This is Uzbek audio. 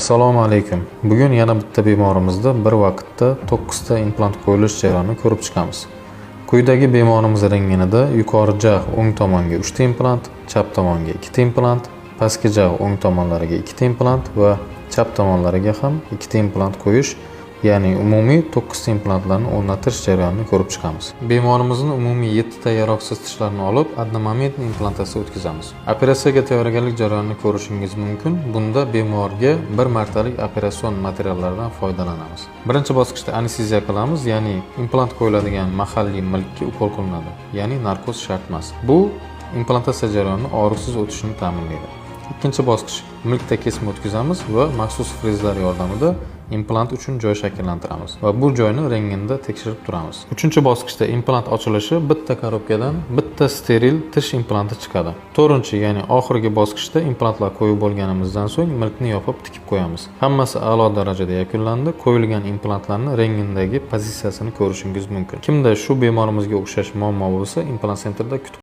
Assalomu alaykum. Bugun yana bitta bemorimizda bir vaqtda 9 ta implant qo'yilish jarayonini ko'rib chiqamiz. Quyidagi bemorimiz rentgenida yuqori jag' o'ng tomonga 3 ta implant, chap tomonga 2 ta implant, pastki jag' o'ng tomonlariga 2 ta implant va chap tomonlariga ham 2 ta implant qo'yish, ya'ni umumiy 9 ta implantlarni o'rnatish jarayonini ko'rib chiqamiz. Bemorimizning umumiy 7 ta yaroqsiz tishlarni olib, adnomomentni implantatsiya o'tkazamiz. Operatsiyaga tayyorgarlik jarayonini ko'rishingiz mumkin. Bunda bemorga bir martalik operatsion materiallardan foydalanamiz. Birinchi bosqichda anesteziya qilamiz, ya'ni implant qo'yiladigan mahalliy milkka ukol qilinadi, ya'ni narkoz shart emas. Bu implantatsiya jarayonini og'riqsiz o'tishini ta'minlaydi. Ikkinchi bosqich milkda kesim o'tkazamiz va maxsus frezlar yordamida implant uchun joy shakllantiramiz va bu joyni rentgenda tekshirib turamiz. Uchinchi bosqichda implant ochilishi bitta korobkadan bitta steril tish implanti chiqadi. To'rtinchi, ya'ni oxirgi bosqichda implantlar qo'yib bo'lganimizdan so'ng milkni yopib tikib qo'yamiz. Hammasi a'lo darajada yakunlandi. Qo'yilgan implantlarni rentgendagi pozitsiyasini ko'rishingiz mumkin. Kimda shu bemorimizga o'xshash muammo bo'lsa, implant sentrda kutib